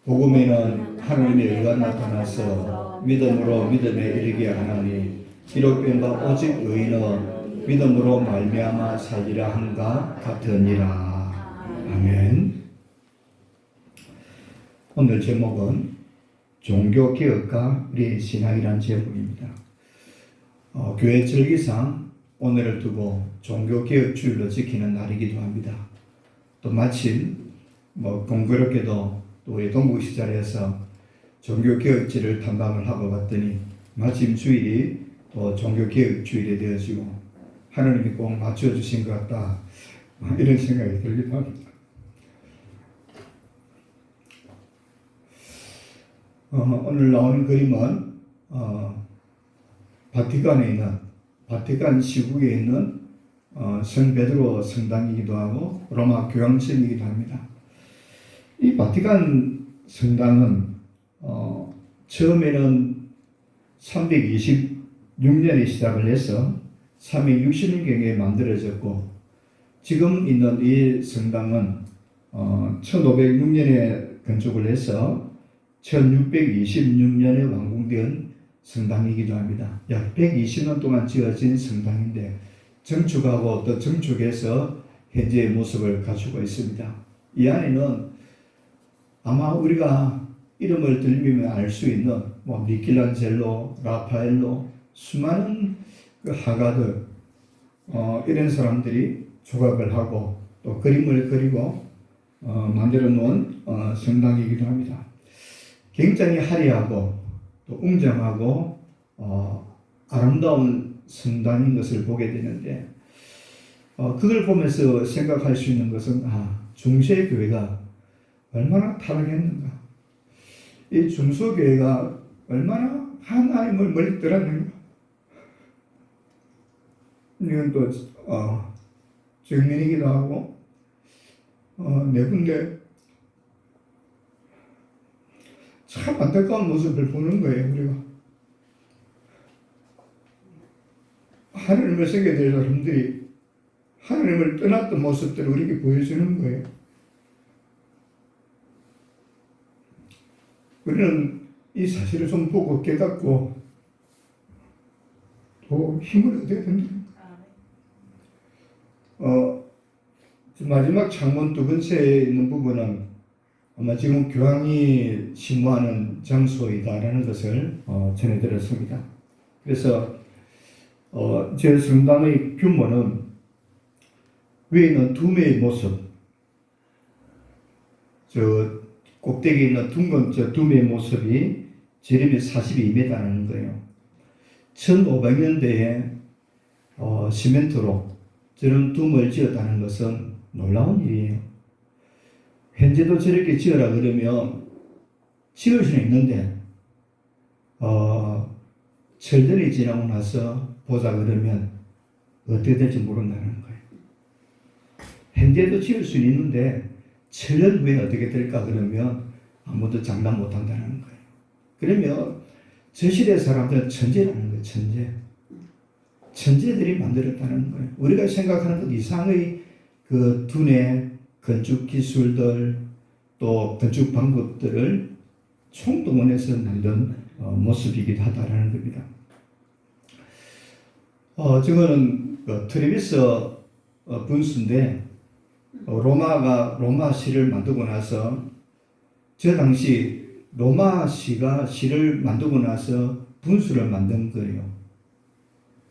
복음에는 하나님의 의가 나타나서 믿음으로 믿음에 이르게 하나니 기록된 오직 의인은 믿음으로 말미암아 살리라 한가 같으니라. 아멘. 오늘 제목은 종교개혁과 우리의 신앙이라는 제목입니다. 교회 절기상 오늘을 두고 종교개혁 주일로 지키는 날이기도 합니다. 또 마침 공교롭게도 또 우리 동국시절에서 종교개혁지를 탐방을 하고 봤더니 마침 주일이 또 종교개혁 주일이 되어지고 하나님이 꼭 맞춰주신 것 같다, 이런 생각이 들기도 합니다. 오늘 나오는 그림은 바티칸에 있는, 바티칸 시국에 있는 성 베드로 성당이기도 하고 로마 교황청이기도 합니다. 이 바티칸 성당은 처음에는 326년에 시작을 해서 360년경에 만들어졌고, 지금 있는 이 성당은 1506년에 건축을 해서 1626년에 완공된 성당이기도 합니다. 약 120년 동안 지어진 성당인데 정축하고 또 정축해서 현재의 모습을 갖추고 있습니다. 이 안에는 아마 우리가 이름을 들리면 알 수 있는 미켈란젤로, 라파엘로, 수많은 그 화가들, 이런 사람들이 조각을 하고 또 그림을 그리고 만들어 놓은 성당이기도 합니다. 굉장히 화려하고 또 웅장하고 아름다운 성당인 것을 보게 되는데, 그걸 보면서 생각할 수 있는 것은 중세교회가 얼마나 타락했는가, 이 중소교회가 얼마나 하나님을 멀리 떠났는가. 이건 또 증명이기도 하고 네 군데 참 안타까운 모습을 보는 거예요. 우리가 하나님을 섬겨야 될 사람들이 하나님을 떠났던 모습들을 우리에게 보여주는 거예요. 우리는 이 사실을 좀 보고 깨닫고 또 힘을 얻어야 됩니다. 마지막 창문 두 번째에 있는 부분은 아마 지금 교황이 심호하는 장소이다라는 것을 전해드렸습니다. 그래서 제 성당의 규모는 위에 있는 두메의 모습, 저 꼭대기에 있는 둥근 저 두메의 모습이 지름이 42m라는 거예요. 1500년대에 시멘트로 저런 둠을 지었다는 것은 놀라운 일이에요. 현재도 저렇게 지어라 그러면 지을 수는 있는데 철들이 지나고 나서 보자 그러면 어떻게 될지 모른다는 거예요. 현재도 지을 수는 있는데 철년 후에 어떻게 될까 그러면 아무도 장담 못한다는 거예요. 그러면 저 시대 사람들은 천재라는 거예요. 천재들이 만들었다는 거예요. 우리가 생각하는 것 이상의 그 두뇌, 건축 기술들, 또 건축 방법들을 총동원해서 만든 모습이기도 하다라는 겁니다. 저거는 트레비스 분수인데, 로마 시를 만들고 나서 저 당시 로마 시가 시를 만들고 나서 분수를 만든 거예요.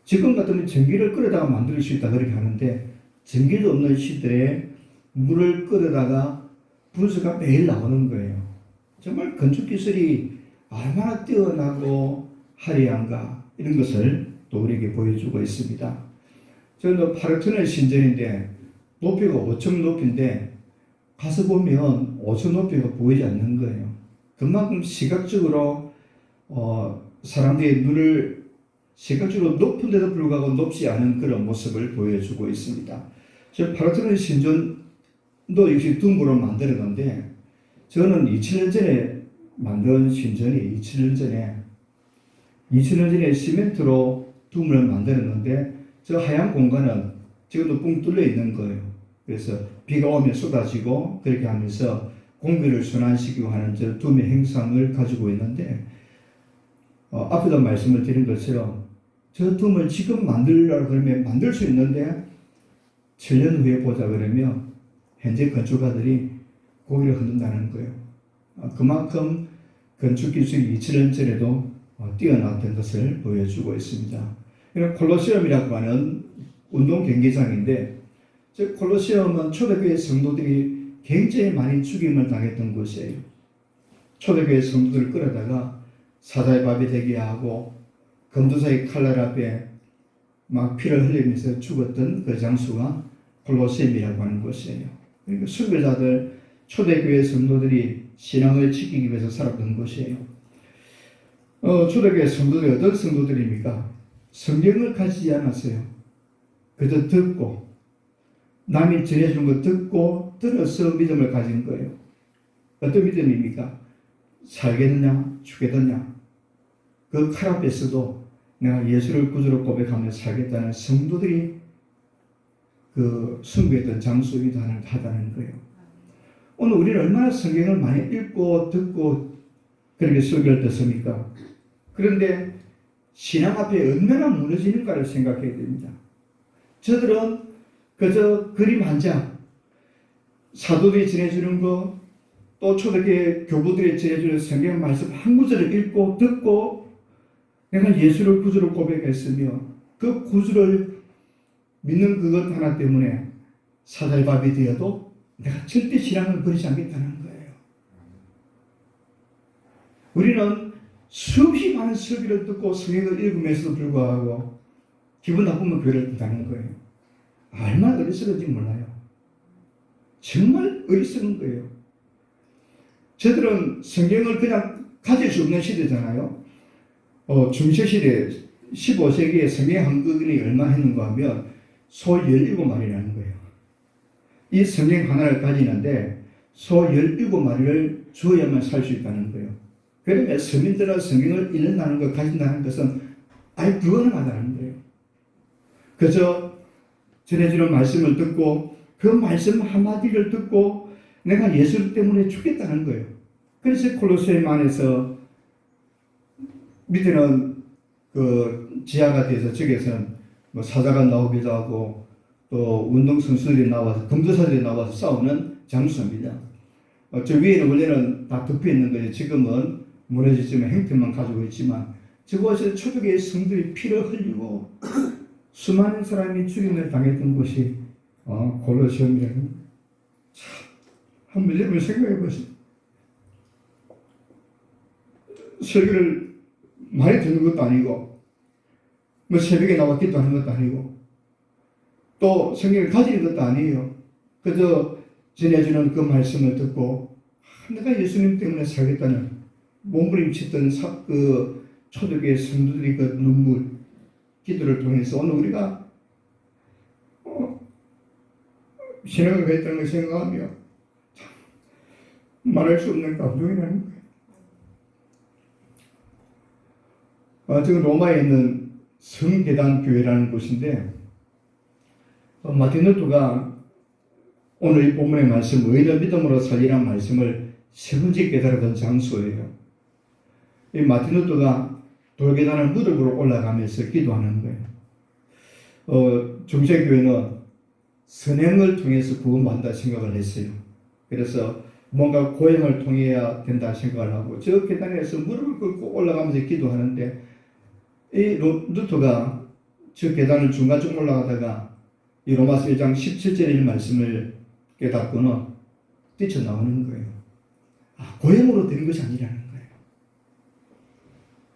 지금 같으면 전기를 끌어다가 만들 수 있다 그렇게 하는데, 전기도 없는 시대에 물을 끌어다가 분수가 매일 나오는 거예요. 정말 건축 기술이 얼마나 뛰어나고 화려한가, 이런 것을 또 우리에게 보여주고 있습니다. 저는 파르테논 신전인데 높이가 5층 높이인데 가서 보면 5층 높이가 보이지 않는 거예요. 그만큼 시각적으로 사람들의 눈을 시각적으로 높은데도 불구하고 높지 않은 그런 모습을 보여주고 있습니다. 저 파르테논 신전도 역시 둠으로 만들었는데, 저는 2000년 전에 만든 신전이 2000년 전에 시멘트로 둠을 만들었는데, 저 하얀 공간은 지금도 뻥 뚫려 있는 거예요. 그래서 비가 오면 쏟아지고 그렇게 하면서 공기를 순환시키고 하는 저 둠의 행상을 가지고 있는데 앞에도 말씀을 드린 것처럼 저 둠을 지금 만들려고 그러면 만들 수 있는데 7년 후에 보자 그러면 현재 건축가들이 고개를 흔든다는 거예요. 그만큼 건축 기술이 2000년 전에도 뛰어났던 것을 보여주고 있습니다. 콜로세움이라고 하는 운동 경기장인데 저 콜로세움은 초대교회 성도들이 굉장히 많이 죽임을 당했던 곳이에요. 초대교회 성도들을 끌어다가 사자의 밥이 되게 하고 검도사의 칼날 앞에 막 피를 흘리면서 죽었던 그 장소가 콜로세움이라고 하는 곳이에요. 그러니까 순교자들, 초대교회 성도들이 신앙을 지키기 위해서 살았던 곳이에요. 초대교회 성도들이 어떤 성도들입니까? 성경을 가지지 않았어요. 그저 듣고 남이 전해주는 거 듣고 들어서 믿음을 가진 거예요. 어떤 믿음입니까? 살겠느냐 죽겠느냐 그 칼 앞에서도 내가 예수를 구주로 고백하며 살겠다는 성도들이 그 순교했던 장소이기도 하다는 거예요. 오늘 우리는 얼마나 성경을 많이 읽고 듣고 그렇게 설교를 듣습니까? 그런데 신앙 앞에 얼마나 무너지는가를 생각해야 됩니다. 저들은 그저 그림 한 장, 사도들이 전해주는 거, 또 초대교회 교부들이 전해주는 성경 말씀 한 구절을 읽고 듣고 내가 예수를 구주로 고백했으며 그 구주를 믿는 그것 하나 때문에 사자의 밥이 되어도 내가 절대 신앙을 버리지 않겠다는 거예요. 우리는 수없이 많은 설교를 듣고 성경을 읽으면서도 불구하고 기분 나쁘면 교회를 뜬다는 거예요. 얼마나 어리석은지 몰라요. 정말 어리석은 거예요. 저들은 성경을 그냥 가질 수 없는 시대잖아요. 중세시대 15세기에 성경 한권이 얼마 했는가 하면 소 17마리라는 거예요. 이 성경 하나를 가지는데 소 17마리를 주어야만 살 수 있다는 거예요. 그러면 서민들은 성경을 읽는다는 것, 가진다는 것은 아예 불가능하다는 거예요. 그저 전해주는 말씀을 듣고 그 말씀 한마디를 듣고 내가 예수 때문에 죽겠다는 거예요. 그래서 콜로세움 안에서 밑에는 그 지하가 돼서 저기에서는 뭐 사자가 나오기도 하고 또 운동선수들이 나와서 검도사들이 나와서 싸우는 장소입니다. 저 위에는 원래는 다 덮여 있는 거예요. 지금은 무너지지만 형태만 가지고 있지만 저곳에 초대교회 성도들이 피를 흘리고 수많은 사람이 죽임을 당했던 곳이 콜로세움이라는 참 한번 여러분 생각해 보세요. 설교를 많이 듣는 것도 아니고 뭐 새벽에 나와 기도하는 것도 아니고 또 성경을 가지는 것도 아니에요. 그저 전해주는 그 말씀을 듣고 내가 예수님 때문에 살겠다는 몸부림쳤던 그 초대교회 성도들의 그 눈물 기도를 통해서 오늘 우리가 신앙을 했다는 걸 생각하며 참 말할 수 없는 감동이 나는 거예요. 지금 로마에 있는 성계단 교회라는 곳인데 마틴 루터가 오늘 이 본문의 말씀 의인은 믿음으로 살리라는 말씀을 세 번째 깨달았던 장소예요. 이 마틴 루터가 돌계단을 무릎으로 올라가면서 기도하는 거예요. 중세교회는 선행을 통해서 구원받는다 생각을 했어요. 그래서 뭔가 고행을 통해야 된다 생각을 하고 저 계단에서 무릎을 꿇고 올라가면서 기도하는데 이 루터가 저 계단을 중간쯤 올라가다가 이 로마서 1장 17절의 말씀을 깨닫고는 뛰쳐나오는 거예요. 고행으로 되는 것이 아니라는 거예요.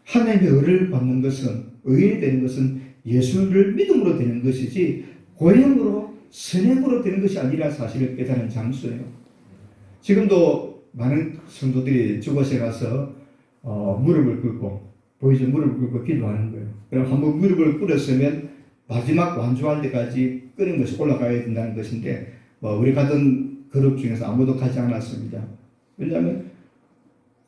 하나님의 의를 받는 것은, 의인이 되는 것은 예수를 믿음으로 되는 것이지 고행으로, 선행으로 되는 것이 아니라 사실을 깨닫는 장소예요. 지금도 많은 성도들이 저곳에 가서 무릎을 꿇고 보이죠? 무릎을 꿇고 기도하는 거예요. 그럼 한번 무릎을 꿇었으면 마지막 완주할 때까지 끊임없이 올라가야 된다는 것인데 우리 가던 그룹 중에서 아무도 가지 않았습니다. 왜냐하면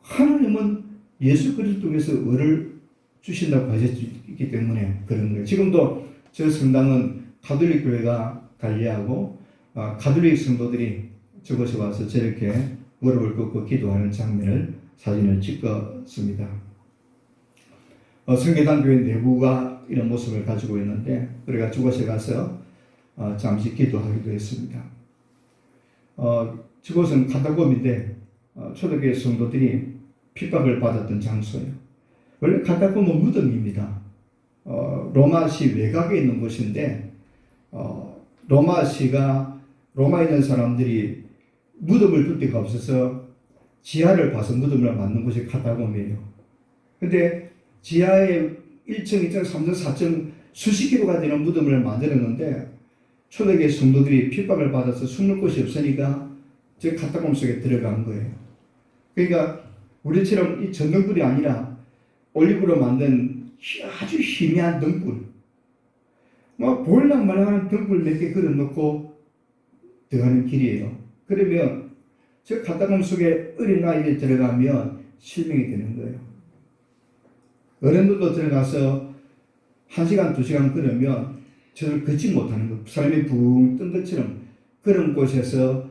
하나님은 예수 그리스도 통해서 의를 주신다고 하셨기 때문에 그런 거예요. 지금도 저 성당은 가톨릭 교회가 관리하고 가톨릭 성도들이 저곳에 와서 저렇게 무릎을 꿇고 기도하는 장면을 사진을 찍었습니다. 성계단 교회 내부가 이런 모습을 가지고 있는데 우리가 저곳에 가서 잠시 기도하기도 했습니다. 저곳은 카타콤인데 초대교회 성도들이 핍박을 받았던 장소예요. 원래 카타콤은 무덤입니다. 로마시 외곽에 있는 곳인데 로마에 있는 사람들이 무덤을 둘 데가 없어서 지하를 봐서 무덤을 만든 곳이 카타콤이에요. 근데 지하에 1층, 2층, 3층, 4층 수십 킬로가 되는 무덤을 만들었는데 초대교회 성도들이 핍박을 받아서 숨을 곳이 없으니까 저 카타콤 속에 들어간 거예요. 그러니까 우리처럼 이 전등불이 아니라 올리브로 만든 아주 희미한 등불, 보일랑말랑한 등불 몇 개 걸어놓고 들어가는 길이에요. 그러면 저 카타콤 속에 어린 아이들이 들어가면 실명이 되는 거예요. 어른들도 들어가서 1시간, 2시간 걸으면 저를 걷지 못하는 것, 사람이 붕 뜬 것처럼 그런 곳에서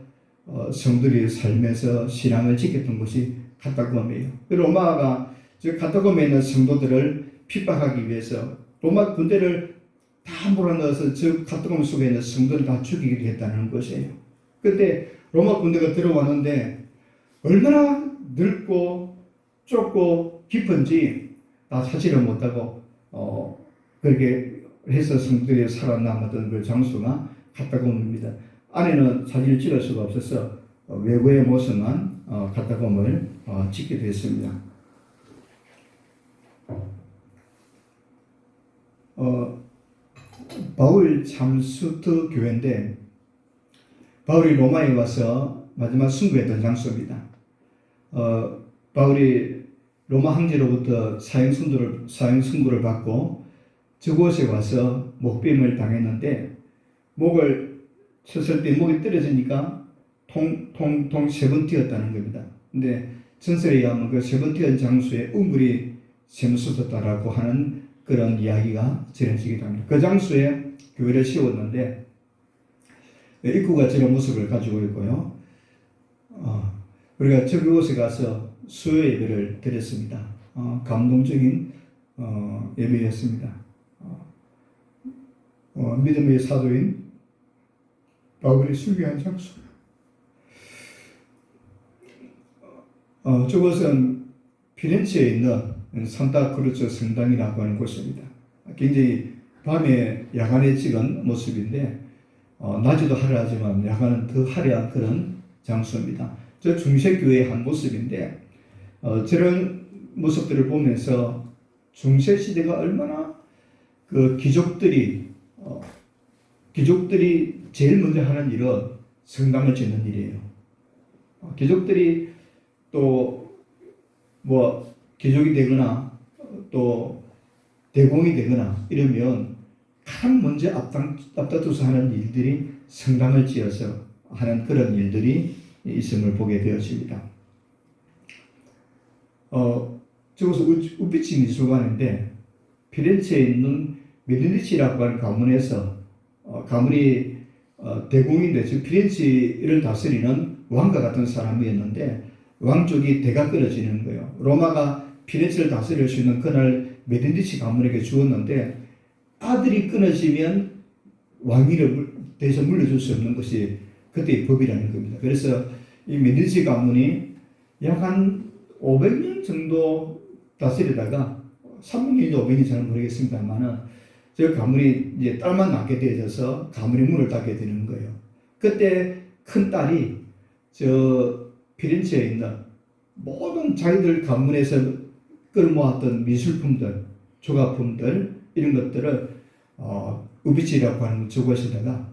성들이 살면서 신앙을 지켰던 곳이 카타콤이에요. 로마가 저 카타콤에 있는 성도들을 핍박하기 위해서 로마 군대를 다 몰아넣어서 저 카타콤 속에 있는 성도를 다 죽이기도 했다는 것이에요. 그때 로마 군대가 들어왔는데 얼마나 넓고 좁고 깊은지 다 찾지를 못하고 그렇게 해서 성도들이 살아남았던 그 장소가 카타콤입니다. 안에는 사진을 찍을 수가 없어서 외부의 모습만 카타콤을 찍게 됐습니다. 바울 참수트 교회인데 바울이 로마에 와서 마지막 순교했던 장소입니다. 바울이 로마 황제로부터 사형 선고를 받고 저곳에 와서 목뱀을 당했는데 목을 쳤을 때 목이 떨어지니까 통통 세 번 튀었다는 겁니다. 근데 전설에 의하면 그 세 번 튀은 장소에 우물이 샘솟았다라고 하는 그런 이야기가 전해지기도 합니다. 그 장소에 교회를 세웠는데 입구가 저런 모습을 가지고 있고요. 우리가 저 그곳에 가서 수요 예배를 드렸습니다. 감동적인 예배였습니다. 믿음의 사도인 바울이 순교한 장소. 저곳은 피렌체에 있는 산타크루즈 성당이라고 하는 곳입니다. 굉장히 밤에 야간에 찍은 모습인데 낮에도 화려하지만 야간은 더 화려한 그런 장소입니다. 저 중세교회의 한 모습인데 저런 모습들을 보면서 중세시대가 얼마나 그 귀족들이 제일 먼저 하는 일은 성당을 짓는 일이에요. 귀족들이 또 귀족이 되거나 또 대공이 되거나 이러면 가장 먼저 앞다투서 하는 일들이 성당을 지어서 하는 그런 일들이 있음을 보게 되었습니다. 저곳은 우피치 미술관인데 피렌체에 있는 메디치라고 하는 가문에서 가문이 대공인데 즉 피렌체를 다스리는 왕과 같은 사람이었는데 왕 쪽이 대가 끊어지는 거예요. 로마가 피렌체를 다스릴 수 있는 그날 메디치 가문에게 주었는데 아들이 끊어지면 왕위를 대신 물려줄 수 없는 것이 그때의 법이라는 겁니다. 그래서 이 메디치 가문이 약 한 500년 정도 다스리다가 300년인지 500년인지 잘 모르겠습니다만은 저 가문이 이제 딸만 낳게 되어져서 가문의 문을 닫게 되는 거예요. 그때 큰 딸이 저 피렌체에 있는 모든 자기들 가문에서 끌어모았던 미술품들, 조각품들 이런 것들을 우비치라고 하는 저곳에다가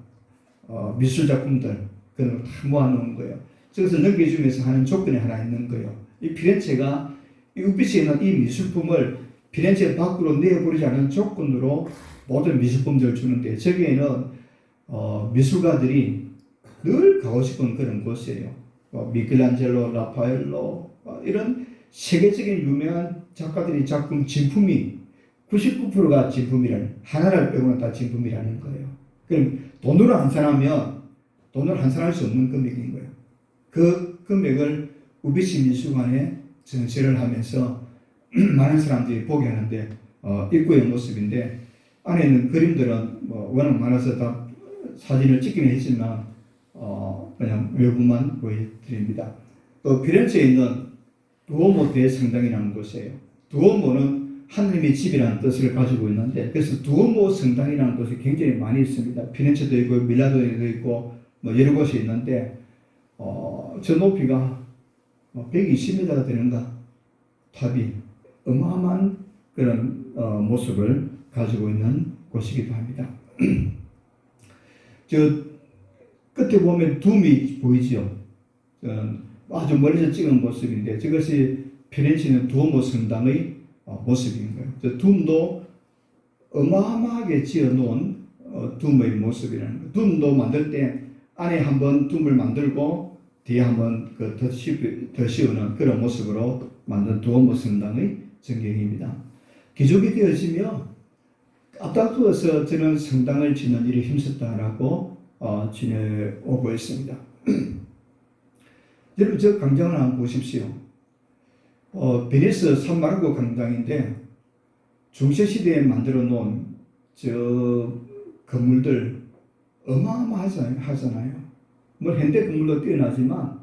미술 작품들 그런 걸 다 모아놓은 거예요. 그래서 넘겨주면서 하는 조건이 하나 있는 거예요. 이 피렌체가 이 우비치에 있는 이 미술품을 피렌체 밖으로 내버리지 않은 조건으로 모든 미술품들을 주는데 저기에는 미술가들이 늘 가고 싶은 그런 곳이에요. 미켈란젤로, 라파엘로 이런 세계적인 유명한 작가들이 작품 진품이 99%가 진품이라는 하나를 빼고는 다 진품이라는 거예요. 그럼 돈으로 환산하면 돈으로 환산할 수 없는 금액인 거예요. 그 금액을 우비치 미술관에 전시를 하면서 많은 사람들이 보게 하는데 입구의 모습인데 안에 있는 그림들은 뭐 워낙 많아서 다 사진을 찍기는 했지만 그냥 외부만 보여드립니다. 또 피렌체에 있는 두오모 대성당이라는 곳이에요. 두오모는 하느님의 집이라는 뜻을 가지고 있는데 그래서 두오모 성당이라는 곳이 굉장히 많이 있습니다. 피렌체도 있고 밀라노에도 있고 뭐 여러 곳이 있는데 저 높이가 120m가 되는가 탑이 어마어마한 그런 모습을 가지고 있는 곳이기도 합니다. 저 끝에 보면 둠이 보이죠. 아주 멀리서 찍은 모습인데 저것이 피렌체는 두오모 성당의 모습인 거예요. 저 둠도 어마어마하게 지어놓은 둠의 모습이라는 거예요. 둠도 만들 때 안에 한번 둠을 만들고 뒤에 한번 더 씌우는 그런 모습으로 만든 두오모 성당의 전경입니다. 기족이 되어지며 앞다투어서 저는 성당을 짓는 일에 힘썼다라고 지내오고 있습니다. 여러분 저 광장을 한번 보십시오. 베니스 산마르코 광장인데 중세시대에 만들어 놓은 저 건물들 어마어마하잖아요. 뭐 현대 건물도 뛰어나지만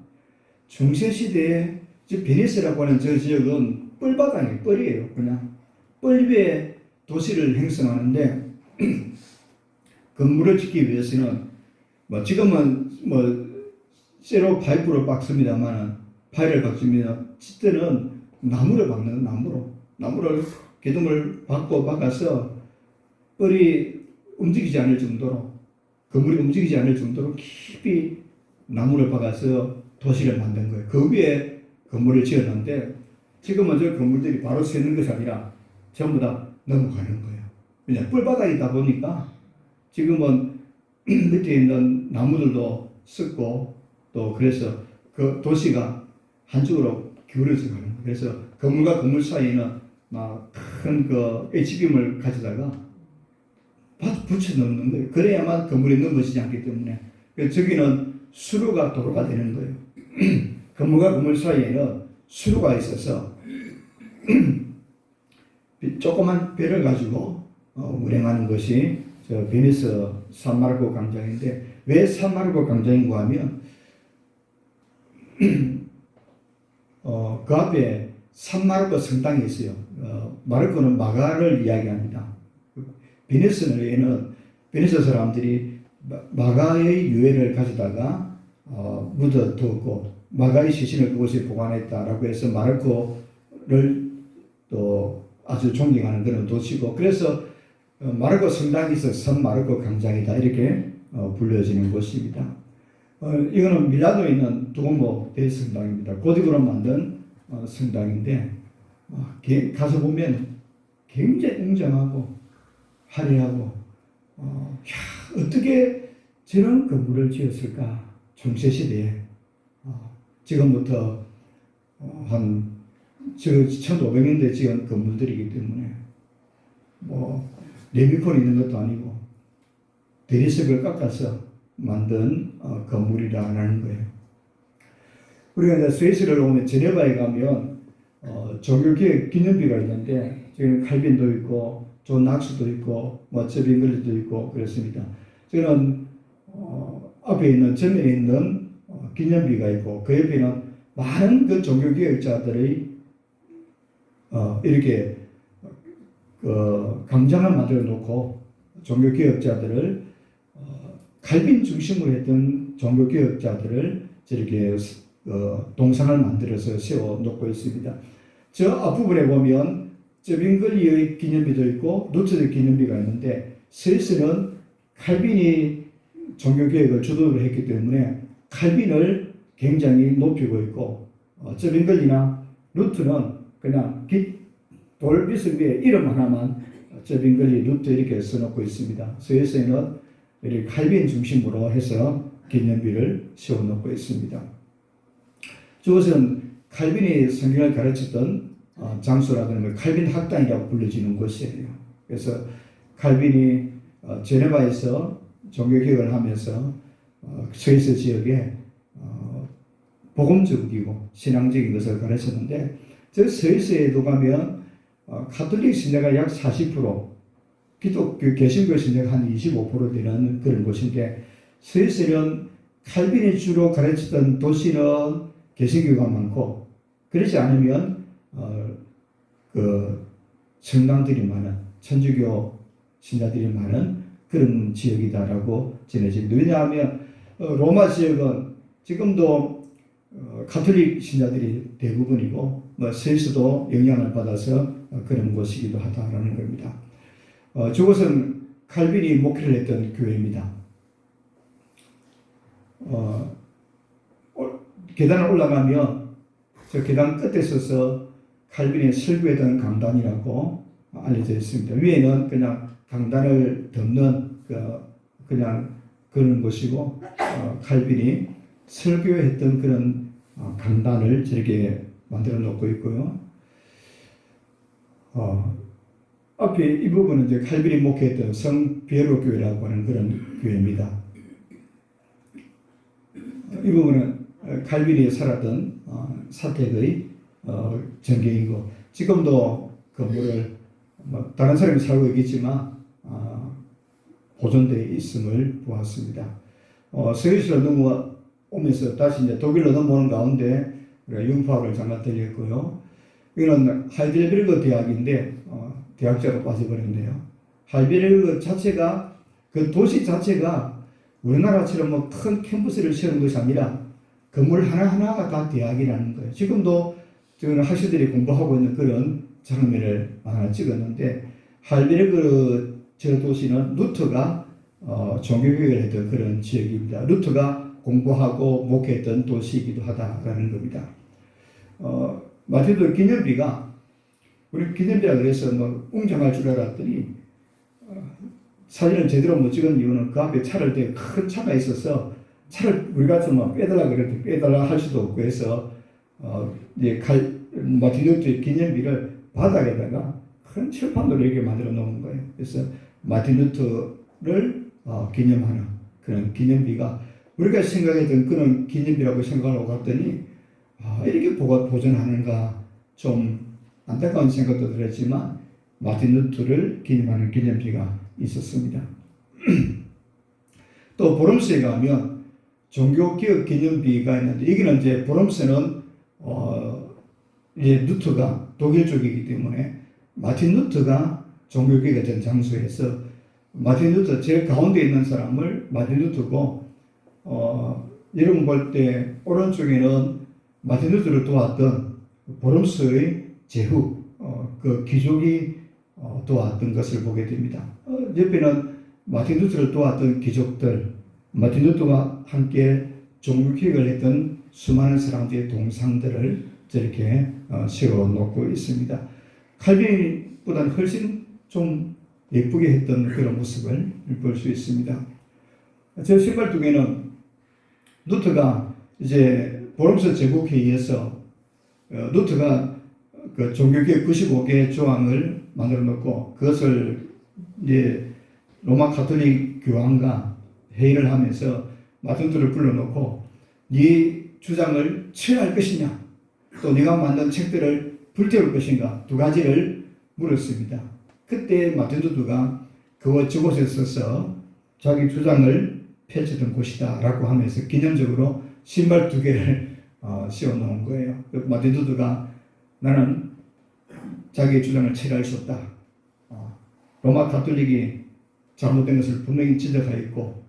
중세시대에 베니스라고 하는 저 지역은 뻘바닥이에요. 뻘이에요. 그냥 뻘 위에 도시를 형성하는데 건물을 짓기 위해서는 뭐 지금은 뭐 세로 파이프로 박습니다만은 파이를 박습니다. 짓때는 나무를 박는 나무를 기둥을 박아서 뻘이 움직이지 않을 정도로 건물이 움직이지 않을 정도로 깊이 나무를 박아서 도시를 만든 거예요. 그 위에 건물을 지었는데 지금은 저 건물들이 바로 서 있는 것이 아니라 전부 다 넘어가는 거예요. 그냥 뿔바닥이다 보니까 지금은 밑에 있는 나무들도 썩고 또 그래서 그 도시가 한쪽으로 기울어져 가는 거예요. 그래서 건물과 건물 사이에는 막 큰 그 H빔을 가져다가 붙여 넣는 거예요. 그래야만 건물이 넘어지지 않기 때문에. 저기는 수로가 도로가 되는 거예요. 건물과 건물 사이에는 수로가 있어서 조그만 배를 가지고 운행하는 것이 저 베니스 산마르코 광장인데 왜 산마르코 광장인가 하면 그 앞에 산마르코 성당이 있어요. 마르코는 마가를 이야기합니다. 베니스 사람들이 마가의 유해를 가져다가 묻어두었고 마가의 시신을 그곳에 보관했다라고 해서 마르코를 또 아주 존경하는 그런 도시고 그래서 마르코 성당이 있어서 산 마르코 광장이다 이렇게 불려지는 곳입니다. 이거는 밀라노에 있는 두오모 대성당입니다. 고딕으로 만든 성당인데 가서 보면 굉장히 웅장하고 화려하고 어떻게 저런 건물을 지었을까 중세시대에 지금부터 한 1500년대 지은 건물들이기 때문에 뭐 레미콘이 있는 것도 아니고 대리석을 깎아서 만든 건물이라는 거예요. 우리가 이제 스위스를 오면 제네바에 가면 종교개혁 기념비가 있는데 지금 칼빈도 있고 존 낙스도 있고 뭐 저빙글리도 있고 그렇습니다. 저는 앞에 있는 전면에 있는 기념비가 있고 그 옆에는 많은 그 종교개혁자들의 이렇게 광장을 만들어 놓고 종교개혁자들을 칼빈 중심으로 했던 종교개혁자들을 저렇게 동상을 만들어서 세워 놓고 있습니다. 저 앞부분에 보면 저빙글리의 기념비도 있고 루터의 기념비가 있는데 스위스는 칼빈이 종교개혁을 주도를 했기 때문에 칼빈을 굉장히 높이고 있고 저빙글리나 루터는 그냥 돌비석 위에 이름 하나만 저빙글리 루터 이렇게 써놓고 있습니다. 스위스에는 이렇게 칼빈 중심으로 해서 기념비를 세워놓고 있습니다. 저것은 칼빈이 성경을 가르쳤던 장소라는 칼빈 학당이라고 불려지는 곳이에요. 그래서 칼빈이 제네바에서 종교개혁을 하면서 스위스 지역에 복음적이고 신앙적인 것을 가르쳤는데, 저 스위스에도 가면 가톨릭 신자가 약 40%, 기독교 개신교 신자가 한 25% 되는 그런 곳인데, 스위스는 칼빈이 주로 가르치던 도시는 개신교가 많고, 그렇지 않으면 그 성당들이 많은, 천주교 신자들이 많은 그런 지역이다라고 전해집니다. 왜냐하면 로마 지역은 지금도 가톨릭 신자들이 대부분이고, 스위스도 영향을 받아서 그런 곳이기도 하다라는 겁니다. 저곳은 칼빈이 목회를 했던 교회입니다. 계단을 올라가면 저 계단 끝에 서서 칼빈이 설교했던 강단이라고 알려져 있습니다. 위에는 그냥 강단을 덮는 그냥 그런 곳이고, 칼빈이 설교했던 그런 강단을 저렇게 만들어 놓고 있고요. 앞에 이 부분은 이제 칼빈이 목회했던 성 비에로 교회라고 하는 그런 교회입니다. 이 부분은 칼빈이 살았던 사택의 전경이고, 지금도 건물을 다른 사람이 살고 있겠지만 보존되어 있음을 보았습니다. 스위스로 넘어오면서 다시 이제 독일로 넘어오는 가운데 융파를 잠깐 들렸고요. 이거는 하이델베르그 대학인데 대학자로 빠져버렸네요. 하이델베르그 자체가, 그 도시 자체가 우리나라처럼 큰 캠퍼스를 세우는 것이 아니라 건물 하나하나가 다 대학이라는 거예요. 지금도 지금 학생들이 공부하고 있는 그런 장면을 하나 찍었는데, 하이델베르그 저 도시는 루터가 종교교육을 했던 그런 지역입니다. 루터가 공부하고 목회했던 도시이기도 하다라는 겁니다. 마틴 루터 기념비가, 우리 기념비라 그래서 웅장할 줄 알았더니 사진을 제대로 못 찍은 이유는 그 앞에 차를 되게 큰 차가 있어서 차를 우리 같으면 빼달라 그래도 빼달라 할 수도 없고 해서 이제 마틴 루터의 기념비를 바닥에다가 큰 칠판으로 이렇게 만들어 놓은 거예요. 그래서 마틴 루터를 기념하는 그런 기념비가, 우리가 생각했던 그런 기념비라고 생각하고 갔더니 이렇게 보존하는가 좀 안타까운 생각도 들었지만 마틴 루터를 기념하는 기념비가 있었습니다. 또 보름스에 가면 종교개혁 기념비가 있는데, 여기는 이제 보름스는 이제 루터가 독일 쪽이기 때문에 마틴 루터가 종교개혁했던 장소에서 마틴 루터 제일 가운데 있는 사람을 마틴 루터고, 여러분 볼 때 오른쪽에는 마틴 루터를 도왔던 보름스의 제후 그 귀족이 도왔던 것을 보게 됩니다. 옆에는 마틴 루터를 도왔던 귀족들, 마틴 루터와 함께 종교개혁을 했던 수많은 사람들의 동상들을 저렇게 세워놓고 있습니다. 칼빈보다는 훨씬 좀 예쁘게 했던 그런 모습을 볼 수 있습니다. 저 신발 두 개는 루터가 이제 보름스 제국회의에서 루터가 그 종교개혁 95개 조항을 만들어 놓고, 그것을 이제 로마 가톨릭 교황과 회의를 하면서 마틴 루터를 불러놓고 네 주장을 취할 것이냐, 또 네가 만든 책들을 불태울 것인가, 두 가지를 물었습니다. 그때 마틴 루터가 저곳에 서서 자기 주장을 펼쳤던 곳이다 라고 하면서 기념적으로 신발 두 개를 씌워놓은 거예요. 마틴 루터가 나는 자기의 주장을 체결할 수 없다. 로마 가톨릭이 잘못된 것을 분명히 지적하였고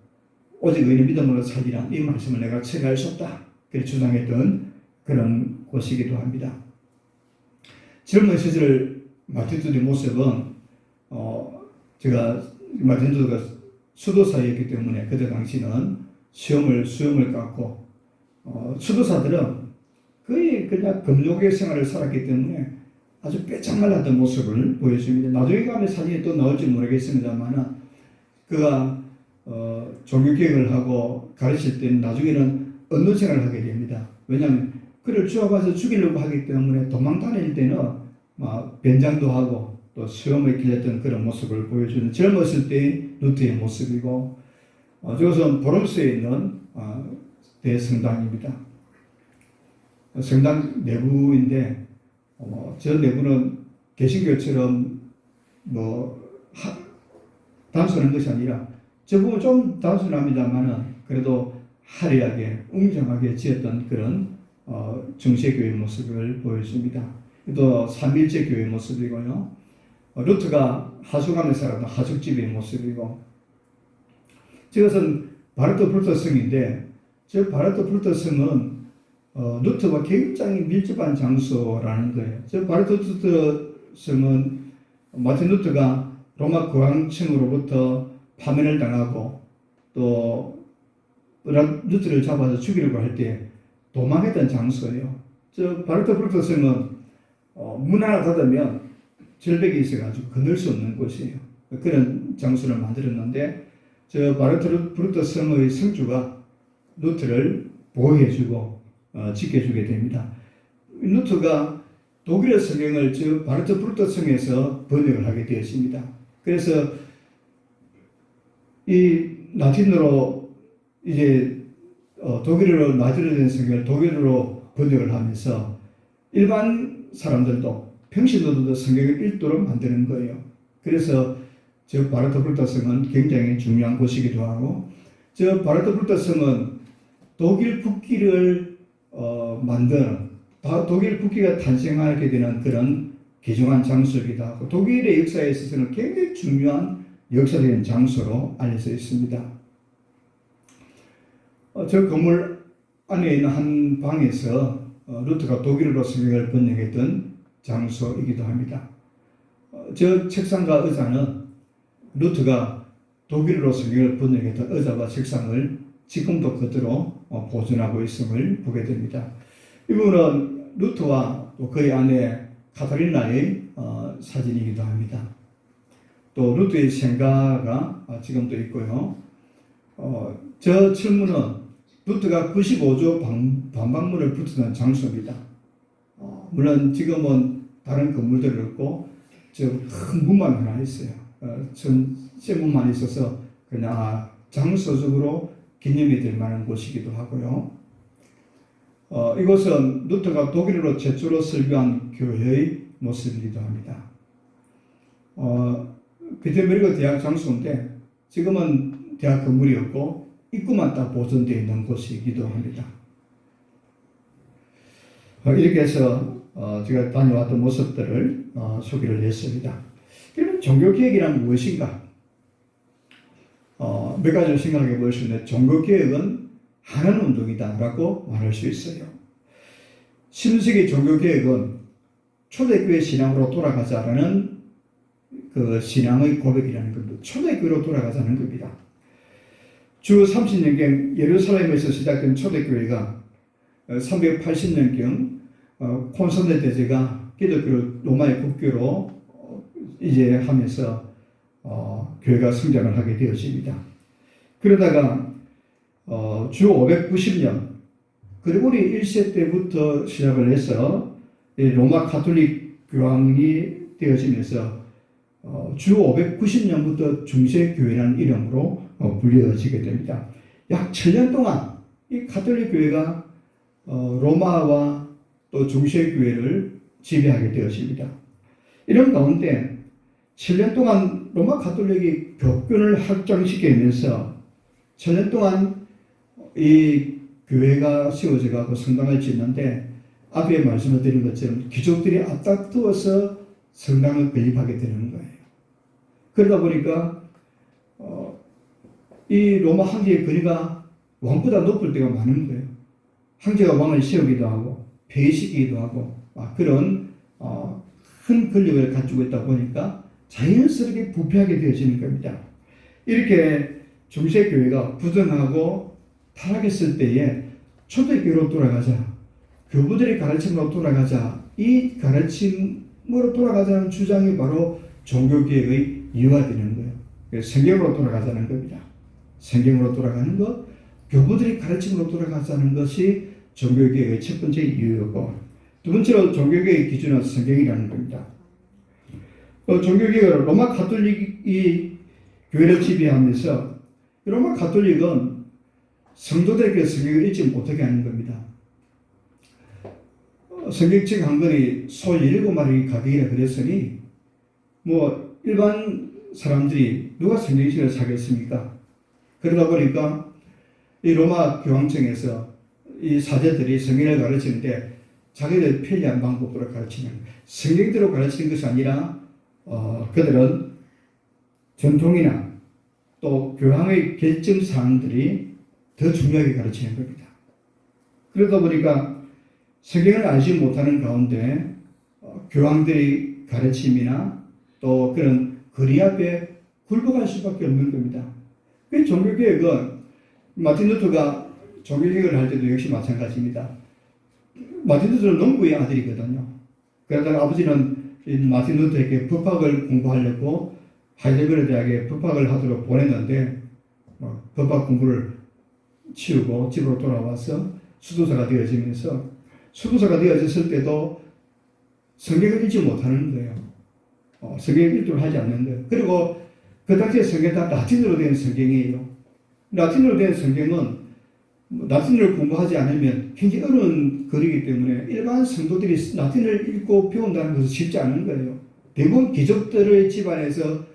오직 의인의 믿음으로 살리라, 이 말씀을 내가 체결할 수 없다. 그렇게 주장했던 그런 곳이기도 합니다. 젊은 시절 마틴 루터의 모습은 제가 마틴 루터가 수도사였기 때문에 그때 당시는 수염을 깎고 수도사들은 거의 그냥 금욕의 생활을 살았기 때문에 아주 빼짝말랐던 모습을 보여줍니다. 나중에 가면 사진이 또 나올지 모르겠습니다만 그가 종교개혁을 하고 가르칠 때는 나중에는 언론 생활을 하게 됩니다. 왜냐하면 그를 주워가서 죽이려고 하기 때문에 도망 다닐 때는 막 변장도 하고 또 수염을 길렀던 그런 모습을 보여주는 젊었을 때의 루터의 모습이고, 저것은 보름스에 있는 대성당입니다. 성당 내부인데 저 내부는 개신교처럼 단순한 것이 아니라 저 부분 좀 단순합니다만은 그래도 화려하게 웅장하게 지었던 그런 중세교회 모습을 보여줍니다. 또 삼일째 교회 모습이고요. 루트가 하숙하는 사람은 하숙집의 모습이고, 저것은 바르트 브루터 성인데, 저 바르트 브루터 성은 루트와 굉장히 밀접한 장소라는 거예요. 저 바르트 브루터 성은 마틴 루트가 로마 교황청으로부터 파면을 당하고 또 루트를 잡아서 죽이려고 할 때 도망했던 장소예요. 저 바르트 브루터 성은 문 하나 닫으면 절벽이 있어가지고 건널 수 없는 곳이에요. 그런 장소를 만들었는데 저 바르트 브루터 성의 성주가 루트를 보호해주고 지켜주게 됩니다. 루트가 독일어 성경을 저 바르트 브루터 성에서 번역을 하게 되었습니다. 그래서 이 라틴어로 이제 독일어로 나열된 성경을 독일어로 번역을 하면서 일반 사람들도 평신도들도 성경을 읽도록 만드는 거예요. 그래서 저 바르트 브루터 성은 굉장히 중요한 곳이기도 하고, 저 바르트 브루터 성은 독일 국기를 만드는, 독일 국기가 탄생하게 되는 그런 귀중한 장소이기도 하고, 독일의 역사에 있어서는 굉장히 중요한 역사적인 장소로 알려져 있습니다. 저 건물 안에 있는 한 방에서 루트가 독일어로 성경을 번역했던 장소이기도 합니다. 저 책상과 의자는 루트가 독일어로 성경을 번역했던 의자와 책상을 지금도 그대로 보존하고 있음을 보게 됩니다. 이 부분은 루트와 또 그의 아내 카타리나의 사진이기도 합니다. 또 루트의 생가가 지금도 있고요. 저 철문은 루트가 95조 반박문을 붙이는 장소입니다. 물론 지금은 다른 건물들이 없고 저 큰 문만 하나 있어요. 전체 문만 있어서 그냥 장소적으로 기념이 될 만한 곳이기도 하고요. 이곳은 루터가 독일어로 최초로 설교한 교회의 모습이기도 합니다. 비테베르그 대학 장소인데 지금은 대학 건물이 없고 입구만 딱 보존되어 있는 곳이기도 합니다. 이렇게 해서 제가 다녀왔던 모습들을 소개를 했습니다. 그러면 종교개혁이란 무엇인가? 몇 가지를 생각해 볼 수 있는데, 종교개혁은 하나는 운동이다라고 말할 수 있어요. 17세기 종교개혁은 초대교회 신앙으로 돌아가자라는 그 신앙의 고백이라는 겁니다. 초대교회로 돌아가자는 겁니다. 주 30년경 예루살렘에서 시작된 초대교회가 380년경 콘스탄틴 대제가 기독교를 로마의 국교로 이제 하면서 교회가 성장을 하게 되었습니다. 그러다가 주 590년 그리고리 1세 때부터 시작을 해서 로마 가톨릭 교황이 되어지면서 주 590년부터 중세교회라는 이름으로 불려지게 됩니다. 약 7년 동안 이 가톨릭 교회가 로마와 또 중세교회를 지배하게 되었습니다. 이런 가운데 7년 동안 로마 가톨릭이 교권을 확장시키면서 7년 동안 이 교회가 세워져 가고 성당을 짓는데 앞에 말씀을 드린 것처럼 귀족들이 앞다투어서 성당을 건립하게 되는 거예요. 그러다 보니까 이 로마 황제의 권위가 왕보다 높을 때가 많은 거예요. 황제가 왕을 세우기도 하고 폐위시키기도 하고 그런 큰 권력을 가지고 있다 보니까 자연스럽게 부패하게 되어지는 겁니다. 이렇게 중세교회가 부정하고 타락했을 때에 초대교회로 돌아가자, 교부들의 가르침으로 돌아가자, 이 가르침으로 돌아가자는 주장이 바로 종교개혁의 이유가 되는 거예요. 성경으로 돌아가자는 겁니다. 성경으로 돌아가는 것, 교부들의 가르침으로 돌아가자는 것이 종교개혁의 첫 번째 이유였고, 두 번째로 종교개혁의 기준은 성경이라는 겁니다. 종교개혁을 로마 가톨릭이 교회를 지배하면서 로마 가톨릭은 성도들에게 성경을 읽지 못하게 하는 겁니다. 성경책 한 권이 소 7마리 가격이라 그랬으니 뭐 일반 사람들이 누가 성경책을 사겠습니까? 그러다 보니까 이 로마 교황청에서 이 사제들이 성경을 가르치는데 자기들 편리한 방법으로 가르치는, 성경대로 가르치는 것이 아니라 그들은 전통이나 또 교황의 결정 사항들이 더 중요하게 가르치는 겁니다. 그러다 보니까 성경을 알지 못하는 가운데 교황들의 가르침이나 또 그런 거리 앞에 굴복할 수밖에 없는 겁니다. 그 종교개혁은 마틴 루터가 종교개혁을 할 때도 역시 마찬가지입니다. 마틴 루터는 농부의 아들이거든요. 그러다가 아버지는 마틴 루터에게 법학을 공부하려고 하이델베르 대학에 법학을 하도록 보냈는데 법학 공부를 치우고 집으로 돌아와서 수도사가 되어지면서 수도사가 되어졌을 때도 성경을 읽지 못하는 거예요. 성경 읽도록 하지 않는 거예요. 그리고 그 당시에 성경 다 라틴어로 된 성경이에요. 라틴어로 된 성경은 라틴어를 공부하지 않으면 굉장히 어려운 글이기 때문에 일반 성도들이 라틴어를 읽고 배운다는 것은 쉽지 않은 거예요. 대부분 귀족들의 집안에서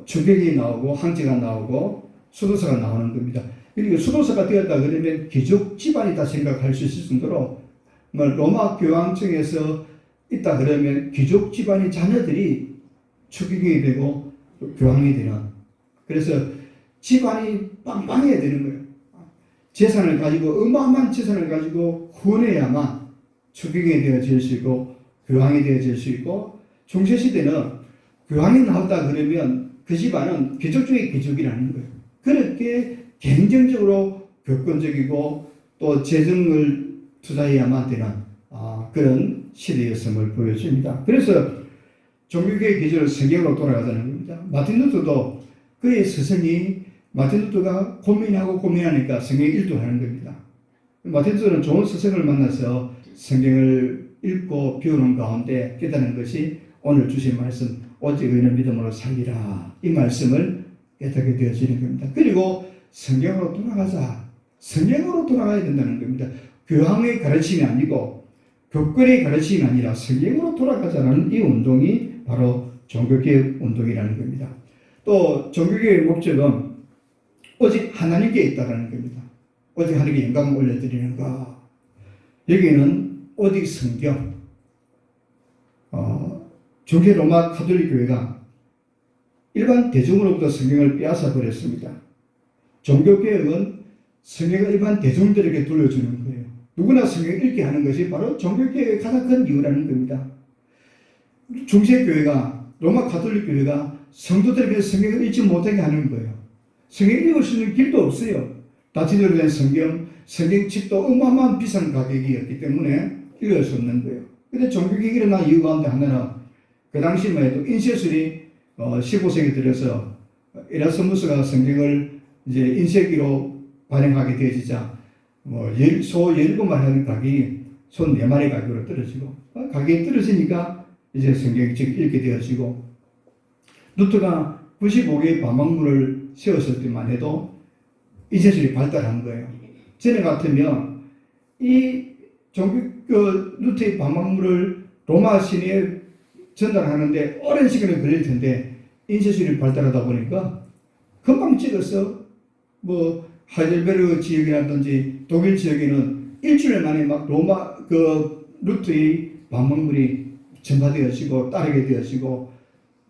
주객이 나오고 항제가 나오고 수도사가 나오는 겁니다. 그러니까 수도사가 되었다 그러면 귀족 집안이다 생각할 수 있을 정도로 로마 교황청에서 있다 그러면 귀족 집안의 자녀들이 추기경이 되고 교황이 되는, 그래서 집안이 빵빵해야 되는 거예요. 재산을 가지고, 어마어마한 재산을 가지고 후원해야만 추기경이 되어질 수 있고 교황이 되어질 수 있고, 중세시대는 교황이 나왔다 그러면 그 집안은 귀족 중의 귀족이라는 거예요. 그렇게 경쟁적으로 교권적이고 또 재정을 투자해야만 되는 그런 시대였음을 보여줍니다. 그래서 종교개혁 기조를 성경으로 돌아가자는 겁니다. 마틴 루터도 그의 스승이, 마틴 루터가 고민하니까 성경 일도하는 겁니다. 마틴 루터는 좋은 스승을 만나서 성경을 읽고 배우는 가운데 깨닫는 것이 오늘 주신 말씀, 오직 의인은 믿음으로 살리라, 이 말씀을 깨닫게 되어지는 겁니다. 그리고 성경으로 돌아가자. 성경으로 돌아가야 된다는 겁니다. 교황의 가르침이 아니고 교권의 가르침이 아니라 성경으로 돌아가자는 이 운동이 바로 종교개혁 운동이라는 겁니다. 또 종교개혁의 목적은 오직 하나님께 있다는 겁니다. 오직 하나님께 영광을 올려드리는가. 여기는 오직 성경. 중세 로마 가톨릭 교회가 일반 대중으로부터 성경을 빼앗아 버렸습니다. 종교개혁은 성경을 일반 대중들에게 돌려주는 거예요. 누구나 성경을 읽게 하는 것이 바로 종교개혁의 가장 큰 이유라는 겁니다. 중세교회가, 로마 가톨릭 교회가 성도들에게 성경을 읽지 못하게 하는 거예요. 성경을 읽을 수 있는 길도 없어요. 라틴어로 된 성경책도 어마어마한 비싼 가격이었기 때문에 읽을 수 없는 거예요. 근데 종교개혁이 일어난 이유 가운데 하나는 그 당시만 해도 인쇄술이 15세기 들어서 에라스무스가 성경을 이제 인쇄기로 발행하게 되어지자 소 17마리 하는 가격이 소 4마리 가격으로 떨어지고, 가격이 떨어지니까 이제 성경책 읽게 되어지고, 루터가 95개의 반박문을 세웠을 때만 해도 인쇄술이 발달한 거예요. 전에 같으면 이 루터의 반박문을 로마 시내에 전달하는데 오랜 시간이 걸릴 텐데 인쇄술이 발달하다 보니까 금방 찍어서 하이델베르 지역이라든지 독일 지역에는 일주일 만에 막 로마 루터의 반박문이 전파되어지고 따르게 되어지고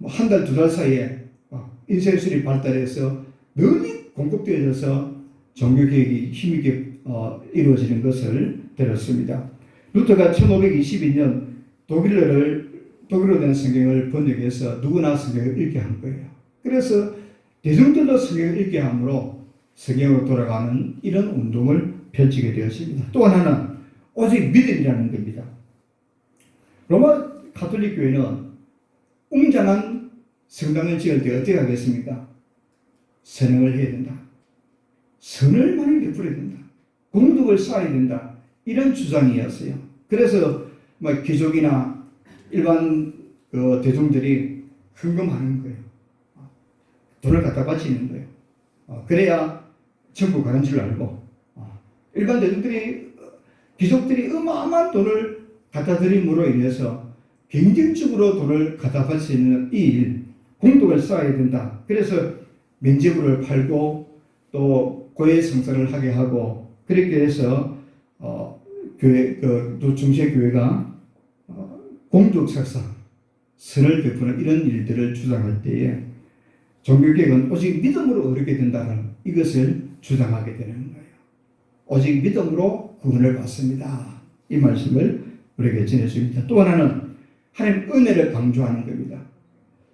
한 달, 2달 사이에 인쇄술이 발달해서 널리 공급되어져서 종교개혁이 힘있게 이루어지는 것을 들었습니다. 루터가 1522년 독일어로 된 성경을 번역해서 누구나 성경을 읽게 한 거예요. 그래서 대중들도 성경을 읽게 함으로 성경으로 돌아가는 이런 운동을 펼치게 되었습니다. 또 하나는 오직 믿음이라는 겁니다. 로마 가톨릭 교회는 웅장한 성당을 지을 때 어떻게 하겠습니까? 선행을 해야 된다. 선을 많이 베풀어야 된다. 공덕을 쌓아야 된다. 이런 주장이었어요. 그래서 귀족이나 일반 대중들이 헌금하는 거예요. 돈을 갖다 바치는 거예요. 그래야 천국 가는 줄 알고, 일반 대중들이, 귀족들이 어마어마한 돈을 갖다 드림으로 인해서 경쟁적으로 돈을 갖다 받을 수 있는 이 일, 공덕을 쌓아야 된다. 그래서 면제부를 팔고 또 고해 성사를 하게 하고 그렇게 해서 교회 또 중세교회가 공덕사사 선을 베푸는 이런 일들을 주장할 때에 종교개혁은 오직 믿음으로 얻게 된다는 이것을 주장하게 되는 거예요. 오직 믿음으로 구원을 받습니다. 이 말씀을 우리에게 전해줍니다. 또 하나는 하나님 은혜를 강조하는 겁니다.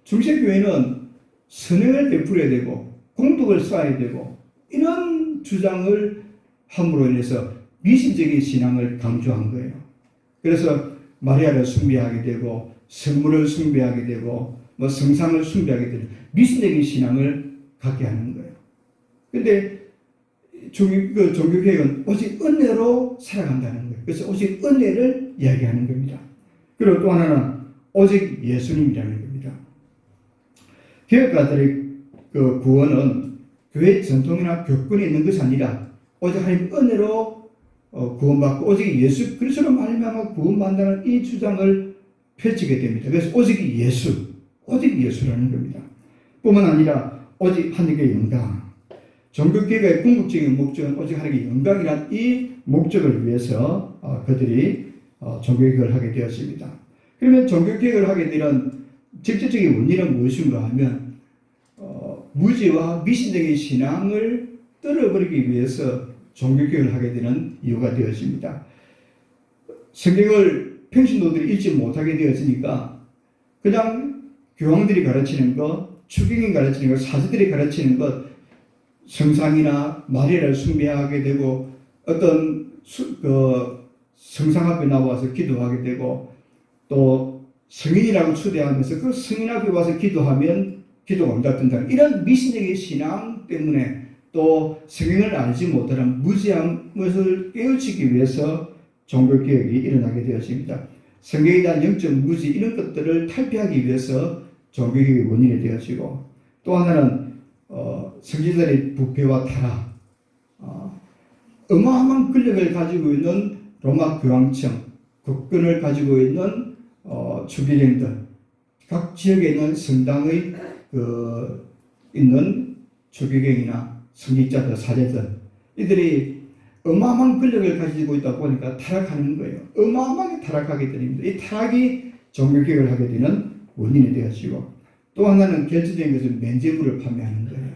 중세교회는 선행을 베풀어야 되고 공덕을 쌓아야 되고 이런 주장을 함으로 인해서 미신적인 신앙을 강조한 거예요. 그래서 마리아를 숭배하게 되고 성물을 숭배하게 되고 뭐 성상을 숭배하게 되는 미신적인 신앙을 갖게 하는 거예요. 그런데 종교개혁은 오직 은혜로 살아간다는 거예요. 그래서 오직 은혜를 이야기하는 겁니다. 그리고 또 하나는 오직 예수님이라는 겁니다. 개혁가들의 그 구원은 교회 전통이나 교권에 있는 것이 아니라 오직 하나님 은혜로 구원받고 오직 예수 그리스도로 말미암아 구원받는다는 이 주장을 펼치게 됩니다. 그래서 오직 예수라는 겁니다. 뿐만 아니라 오직 하나님의 영광. 종교개혁의 궁극적인 목적은 오직 하나님의 영광이란 이 목적을 위해서 그들이 종교개혁을 하게 되었습니다. 그러면 종교개혁을 하게 되는 직접적인 원인은 무엇인가 하면 무지와 미신적인 신앙을 떨어버리기 위해서 종교개혁을 하게 되는 이유가 되었습니다. 성경을 평신도들이 읽지 못하게 되었으니까 그냥 교황들이 가르치는 것, 추경이 가르치는 것, 사제들이 가르치는 것, 성상이나 마리아를 숭배하게 되고 어떤 성상 앞에 나와서 기도하게 되고 또 성인이라고 추대하면서 그 성인 앞에 와서 기도하면 기도가 응답된다. 이런 미신적인 신앙 때문에 또 성경을 알지 못하는 무지한 것을 깨우치기 위해서 종교개혁이 일어나게 되었습니다. 성경에 대한 영적 무지 이런 것들을 탈피하기 위해서 종교개혁의 원인이 되어지고 또 하나는 성지자들의 부패와 타락, 어마어마한 권력을 가지고 있는 로마 교황청, 국권을 가지고 있는 추기경들, 각 지역에 있는 성당의 있는 추기경이나 성직자들, 사제들 이들이 어마어마한 권력을 가지고 있다 보니까 타락하는 거예요. 어마어마하게 타락하게 됩니다. 이 타락이 종교개혁을 하게 되는 원인이 되어지고 또 하나는 결정적인 것은 면죄부를 판매하는 거예요.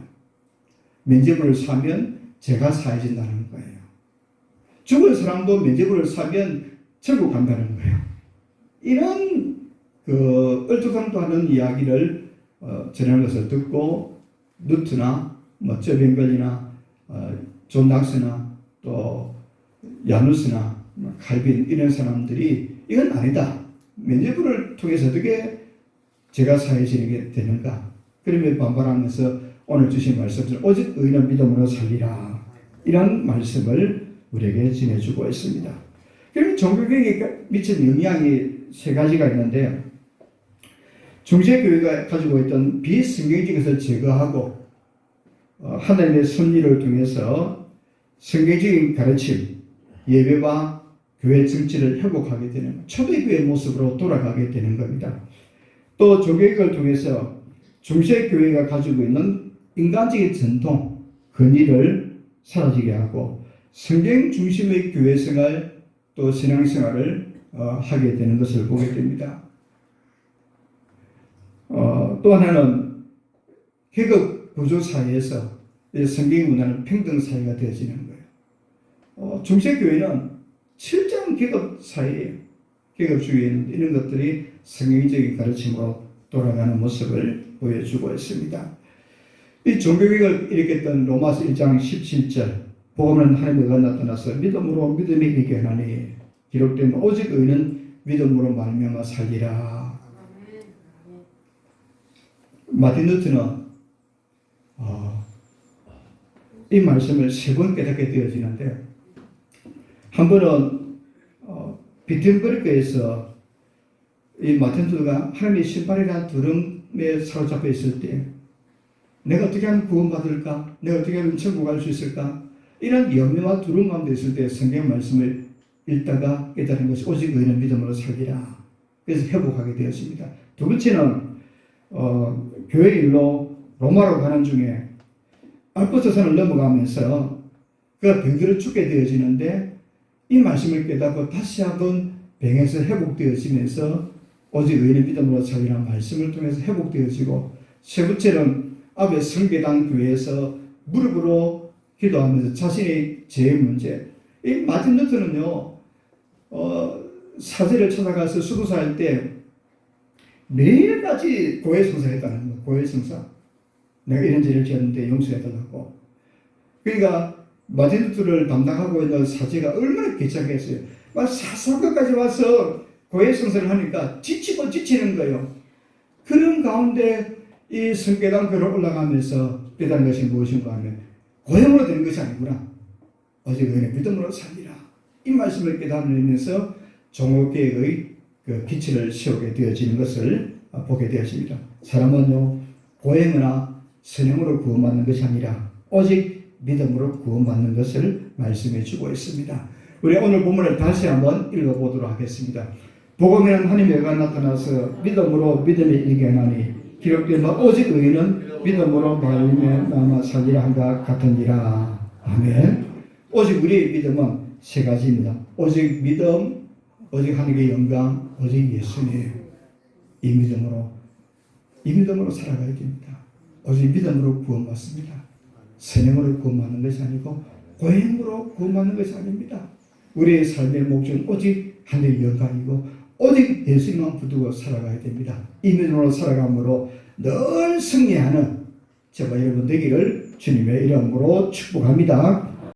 면죄부를 사면 죄가 사해진다는 거예요. 죽은 사람도 면죄부를 사면 천국 간다는 거예요. 이런 얼토당토 하는 이야기를 전하는 것을 듣고 누트나 저뱅걸리나 존 낙스나 또 야누스나 칼빈 이런 사람들이 이건 아니다. 면죄부를 통해서 어떻게 죄가 사해지게 되는가. 그러면 반발하면서 오늘 주신 말씀처럼 오직 의인은 믿음으로 살리라. 이런 말씀을 우리에게 전해주고 있습니다. 그러면 종교개혁에 미친 영향이 세 가지가 있는데 중세교회가 가지고 있던 비성경적인 것을 제거하고 하나님의 섭리를 통해서 성경적인 가르침, 예배와 교회 정치를 회복하게 되는 초대교회의 모습으로 돌아가게 되는 겁니다. 또 종교개혁을 통해서 중세교회가 가지고 있는 인간적인 전통, 권위를 사라지게 하고 성경 중심의 교회생활 또 신앙생활을 하게 되는 것을 보게 됩니다. 또 하나는 계급 구조 사회에서 성경 문화는 평등 사회가 되어지는 거예요. 중세교회는 철저한 계급 사회예요. 계급주의 이런 것들이 성경적인 가르침으로 돌아가는 모습을 보여주고 있습니다. 이 종교개혁을 일으켰던 로마서 1장 17절 복음은 하나님의 의가 나타나서 믿음으로 믿음이 이기게 하나니 기록된 오직 의는 믿음으로 말미암아 살리라. 마틴 루터는 이 말씀을 세 번 깨닫게 되어지는데 한 번은 비텐버그에서 이 마틴 루터가 하나님의 신발이라는 두름에 사로잡혀 있을 때 내가 어떻게 하면 구원받을까? 내가 어떻게 하면 천국 갈 수 있을까? 이런 염려와 두려움 가운데 있을 때 성경 말씀을 읽다가 깨달은 것이 오직 의인은 믿음으로 살리라. 그래서 회복하게 되었습니다. 두 번째는 교회 일로 로마로 가는 중에 알프스산을 넘어가면서 그가 병들어 죽게 되어지는데 이 말씀을 깨닫고 다시 한번 병에서 회복되어지면서 오직 의인의 믿음으로 살리라는 말씀을 통해서 회복되어지고, 세 번째는 앞에 성계당 교회에서 무릎으로 기도하면서 자신의 죄의 문제, 이 마틴 루터는요 사제를 찾아가서 수도사할 때 매일같이 고해성사했다는 거예요. 고해성사. 내가 이런 죄를 지었는데 용서해달라고. 그러니까 마틴 루터를 담당하고 있는 사제가 얼마나 귀찮겠어요. 막 사사각까지 와서 고해성사를 하니까 지치고 지치는 거예요. 그런 가운데 이 성계당 교로 올라가면서 깨달은 것이 무엇인가 하면 고형으로 되는 것이 아니구나. 오직 의인의 믿음으로 살리라. 이 말씀을 깨달으면서 종교개혁의 그 기초를 세우게 되어지는 것을 보게 되었습니다. 사람은요 고행이나 선행으로 구원받는 것이 아니라 오직 믿음으로 구원받는 것을 말씀해 주고 있습니다. 우리 오늘 본문을 다시 한번 읽어보도록 하겠습니다. 복음에는 하나님의 의가 나타나서 믿음으로 믿음에 이르게 하나니 기록된 바 오직 의인은 믿음으로 말미암아 살리라 한가 같으니라. 아멘. 오직 우리의 믿음은 세 가지입니다. 오직 믿음, 오직 하나님의 영광, 오직 예수님. 이 믿음으로 살아가야 됩니다. 오직 믿음으로 구원받습니다. 선행으로 구원받는 것이 아니고 고행으로 구원받는 것이 아닙니다. 우리의 삶의 목적은 오직 하나님의 영광이고 오직 예수님만 붙들고 살아가야 됩니다. 이 믿음으로 살아감으로 늘 승리하는 저와 여러분 되기를 주님의 이름으로 축복합니다.